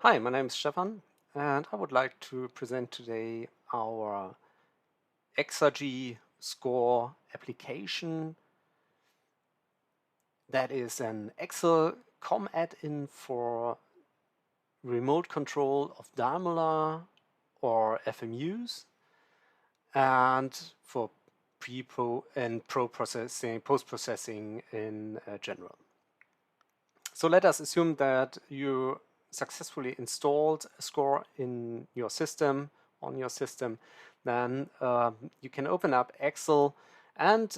Hi, my name is Stefan, and I would like to present today our XRG Score application. That is an Excel COM add-in for remote control of Dymola or FMUs, and for pre-pro and pro-processing, post-processing in general. So let us assume that you successfully installed a score in your system, on your system. Then you can open up Excel, and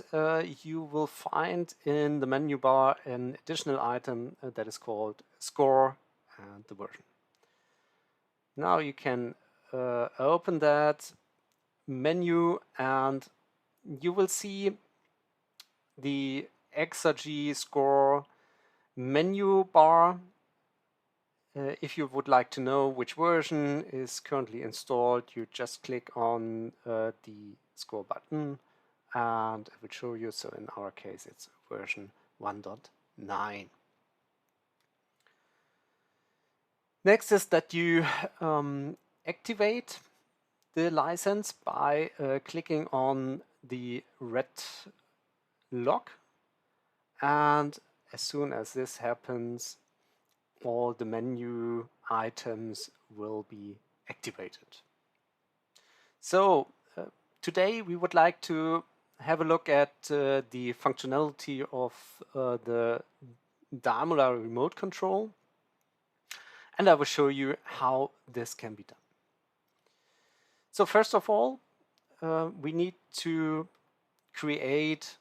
you will find in the menu bar an additional item that is called Score and the version. Now you can open that menu, and you will see the XRG Score menu bar. If you would like to know which version is currently installed, you just click on the score button and it will show you. So in our case, it's version 1.9. Next is that you activate the license by clicking on the red lock, and as soon as this happens, all the menu items will be activated. So today we would like to have a look at the functionality of the Dymola remote control, and I will show you how this can be done. So first of all, we need to create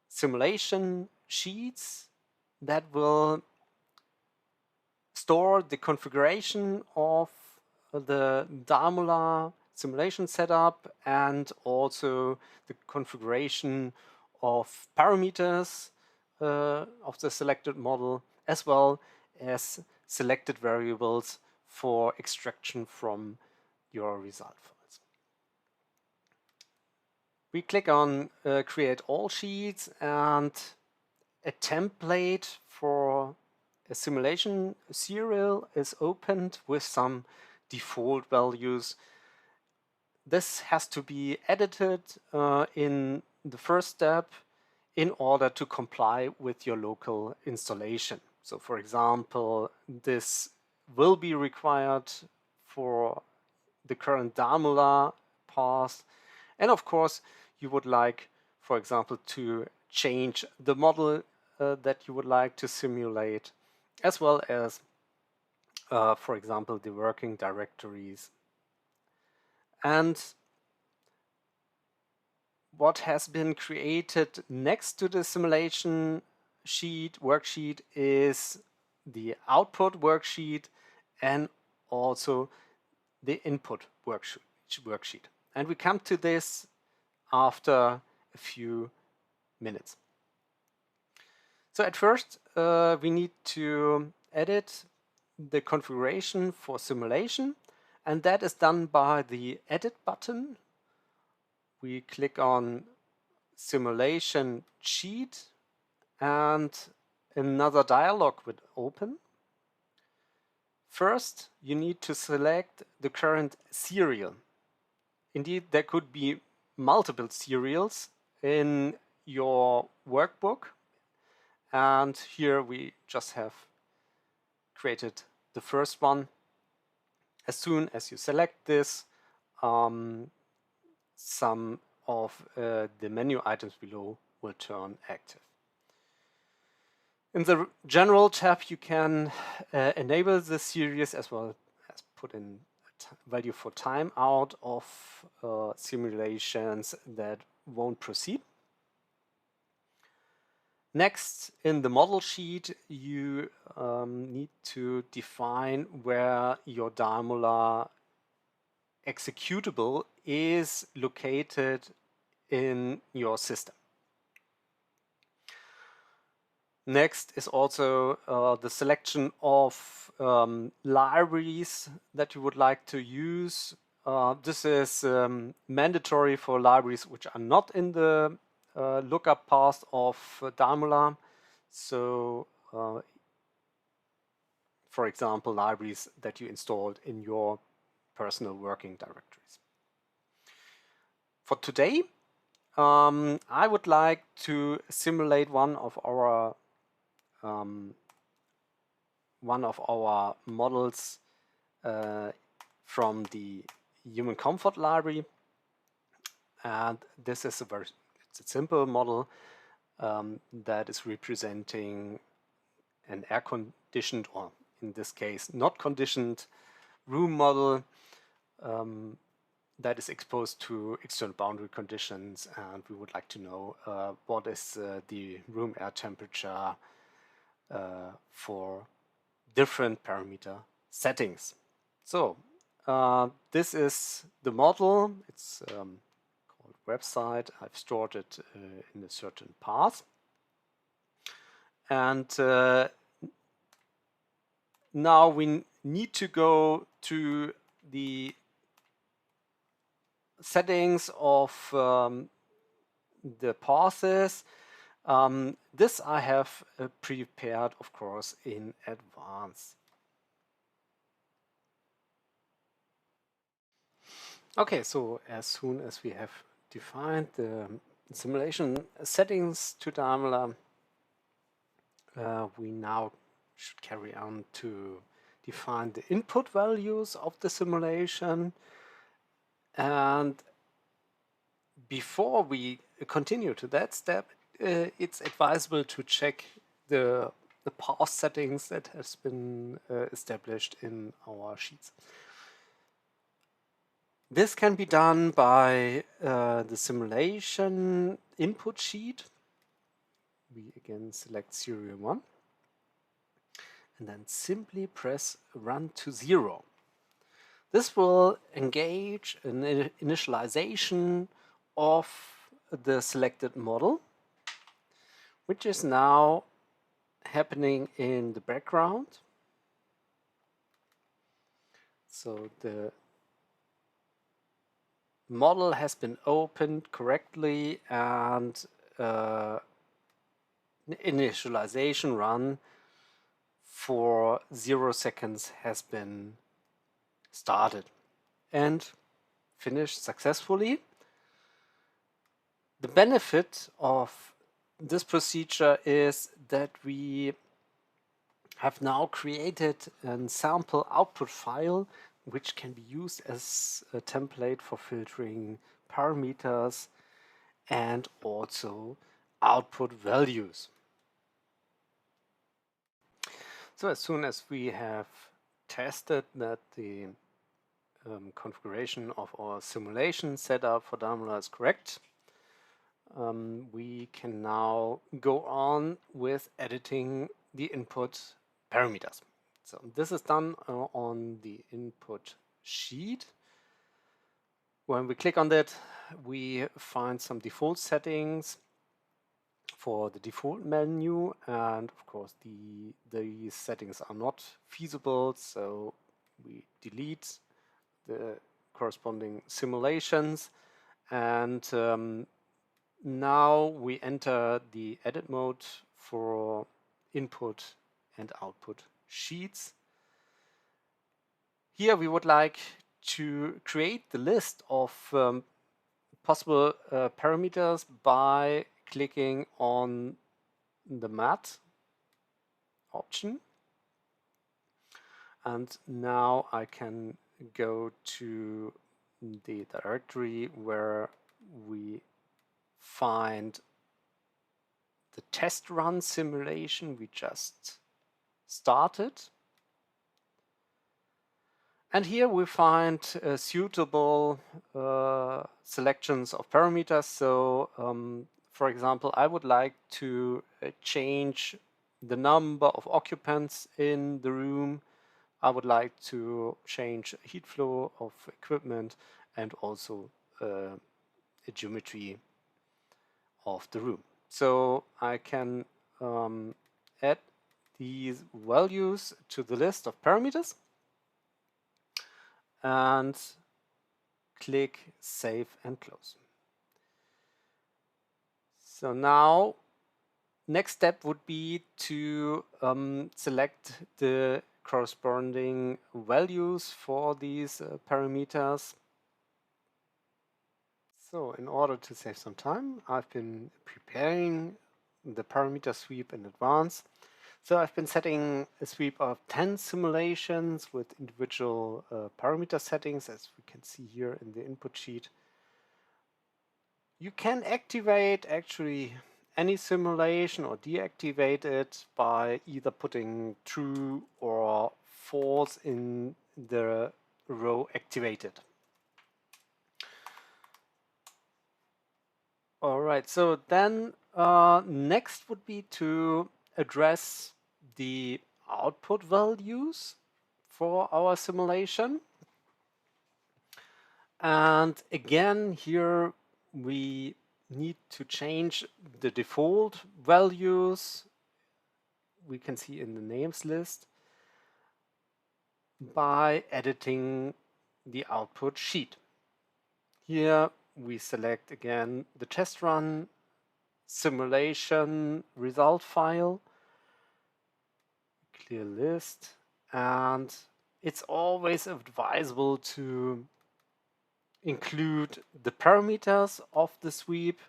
simulation sheets that will store the configuration of the Dymola simulation setup and also the configuration of parameters of the selected model, as well as selected variables for extraction from your result files. We click on Create All Sheets, and a template for a simulation serial is opened with some default values. This has to be edited in the first step in order to comply with your local installation. So for example, this will be required for the current Dymola path. And of course, you would like, for example, to change the model that you would like to simulate, as well as, for example, the working directories. And what has been created next to the simulation worksheet is the output worksheet and also the input worksheet. And we come to this after a few minutes. So at first, we need to edit the configuration for simulation, and that is done by the Edit button. We click on Simulation Sheet, and another dialog will open. First, you need to select the current serial. Indeed, there could be multiple serials in your workbook, and here we just have created the first one. As soon as you select this, some of the menu items below will turn active. In the General tab, you can enable the series as well as put in a value for timeout of simulations that won't proceed. Next, in the model sheet, you need to define where your Dymola executable is located in your system. Next is also the selection of libraries that you would like to use. This is mandatory for libraries which are not in the lookup path of Dymola. So for example, libraries that you installed in your personal working directories. For today, I would like to simulate one of our models from the Human Comfort library, and this is it's a simple model that is representing an air-conditioned, or in this case, not conditioned room model that is exposed to external boundary conditions, and we would like to know what is the room air temperature for different parameter settings. So this is the model. It's called website. I've stored it in a certain path. And now we need to go to the settings of the paths. This I have prepared, of course, in advance. Okay, so as soon as we have defined the simulation settings to Dymola, we now should carry on to define the input values of the simulation. And before we continue to that step, it's advisable to check the path settings that has been established in our sheets. This can be done by the simulation input sheet. We again select serial 1 and then simply press run to 0. This will engage an initialization of the selected model, which is now happening in the background. So the model has been opened correctly and initialization run for 0 seconds has been started and finished successfully. The benefit of this procedure is that we have now created a sample output file which can be used as a template for filtering parameters and also output values. So as soon as we have tested that the configuration of our simulation setup for Dymola is correct, we can now go on with editing the input parameters. So this is done on the input sheet. When we click on that, we find some default settings for the default menu, and of course these settings are not feasible, so we delete the corresponding simulations, and now we enter the edit mode for input and output sheets. Here we would like to create the list of possible parameters by clicking on the mat option. And now I can go to the directory where we find the test run simulation we just started. And here we find suitable selections of parameters. So, for example, I would like to change the number of occupants in the room. I would like to change heat flow of equipment and also a geometry of the room. So I can add these values to the list of parameters and click Save and Close. So now, next step would be to select the corresponding values for these parameters. So in order to save some time, I've been preparing the parameter sweep in advance. So I've been setting a sweep of 10 simulations with individual parameter settings, as we can see here in the input sheet. You can activate actually any simulation or deactivate it by either putting true or false in the row activated. All right, so then next would be to address the output values for our simulation. And again, here we need to change the default values we can see in the names list by editing the output sheet. Here we select again the test run simulation result file, clear list, and it's always advisable to include the parameters of the sweep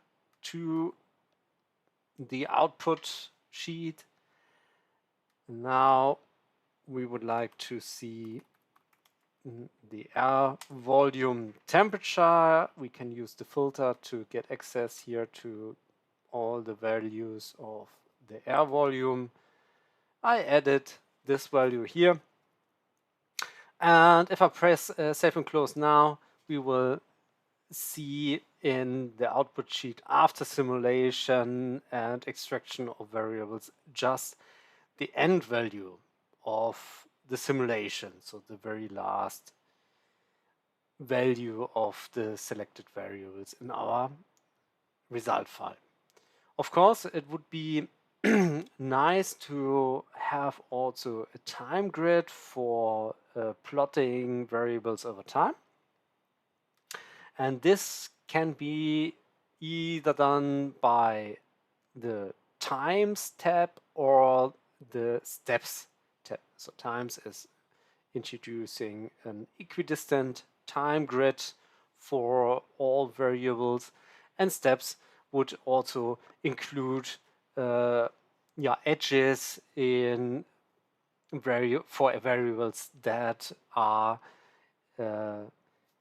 to the output sheet. Now we would like to see the air volume temperature. We can use the filter to get access here to all the values of the air volume. I added this value here. And if I press save and close now, we will see in the output sheet after simulation and extraction of variables just the end value of the simulation, so the very last value of the selected variables in our result file. Of course, it would be nice to have also a time grid for plotting variables over time. And this can be either done by the times tab or the steps tab. So times is introducing an equidistant time grid for all variables, and steps would also include edges in for variables that are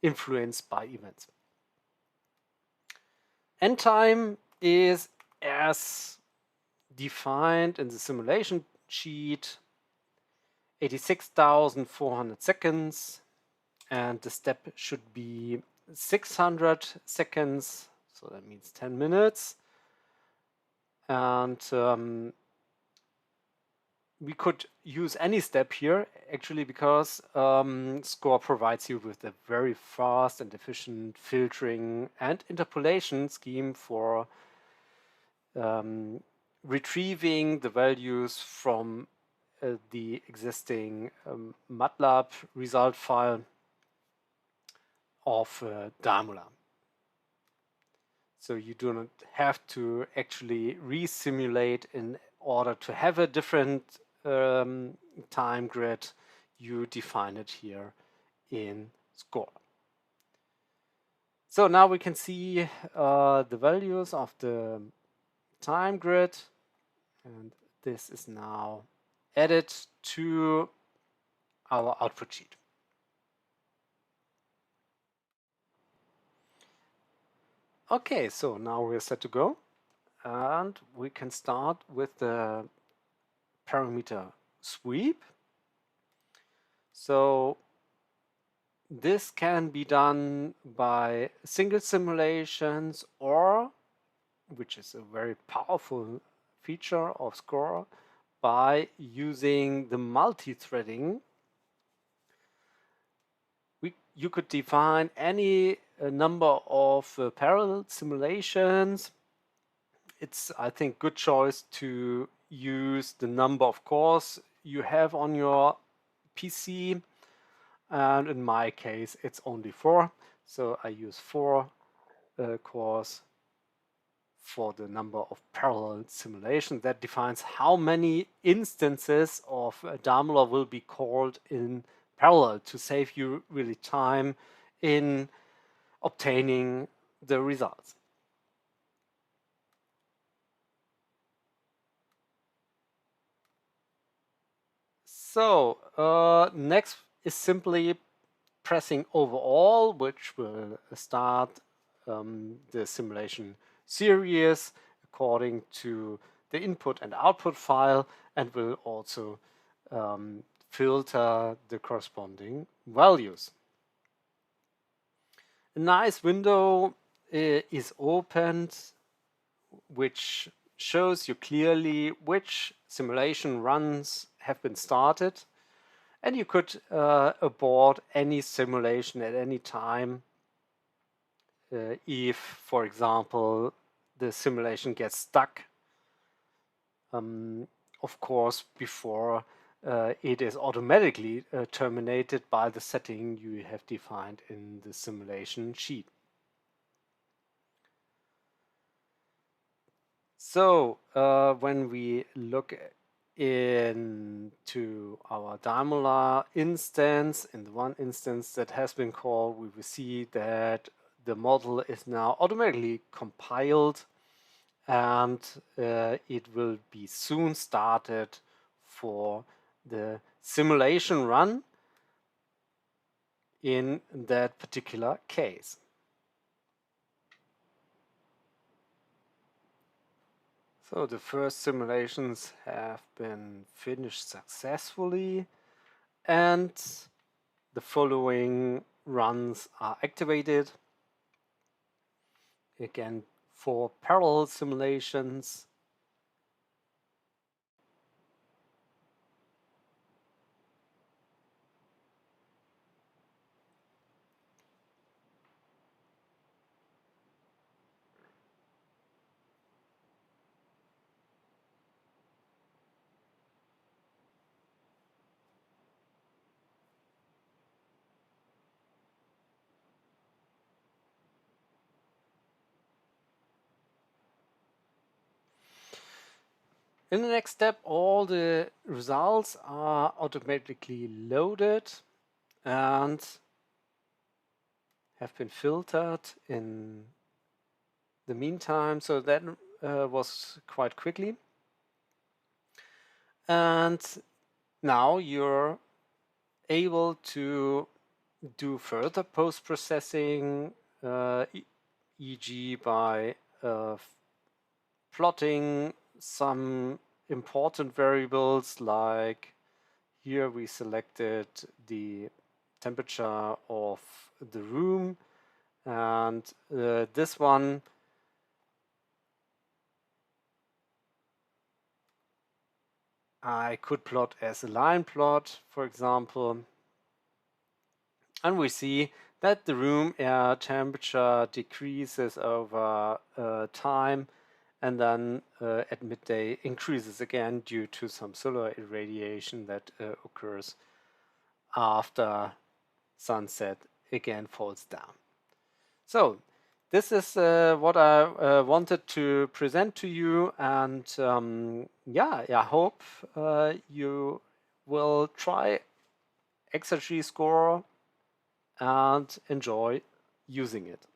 influenced by events. End time is as defined in the simulation sheet, 86,400 seconds, and the step should be 600 seconds, so that means 10 minutes. And we could use any step here actually because Score provides you with a very fast and efficient filtering and interpolation scheme for retrieving the values from the existing MATLAB result file of Dymola. So you do not have to actually re-simulate in order to have a different time grid. You define it here in Score. So now we can see the values of the time grid, and this is now added to our output sheet. Okay, so now we're set to go, and we can start with the parameter sweep. So this can be done by single simulations, or, which is a very powerful feature of Score, by using the multi-threading. You could define any number of parallel simulations. It's, I think, good choice to use the number of cores you have on your PC, and in my case it's only 4, so I use 4 cores for the number of parallel simulations. That defines how many instances of Dymola will be called in parallel to save you really time in obtaining the results. So next is simply pressing overall, which will start the simulation series according to the input and output file, and will also filter the corresponding values. A nice window is opened, which shows you clearly which simulation runs have been started, and you could abort any simulation at any time if, for example, the simulation gets stuck, of course, before it is automatically terminated by the setting you have defined in the simulation sheet. So when we look into our Dymola instance, in the one instance that has been called, we will see that the model is now automatically compiled, and it will be soon started for the simulation run in that particular case. So the first simulations have been finished successfully, and the following runs are activated. Again, for parallel simulations. In the next step, all the results are automatically loaded and have been filtered in the meantime, so that was quite quickly. And now you're able to do further post-processing, e.g. by plotting some important variables, like here we selected the temperature of the room, and this one I could plot as a line plot, for example, and we see that the room air temperature decreases over time, and then at midday increases again due to some solar irradiation that occurs after sunset, again falls down. So this is what I wanted to present to you, and yeah, I hope you will try XRG Score and enjoy using it.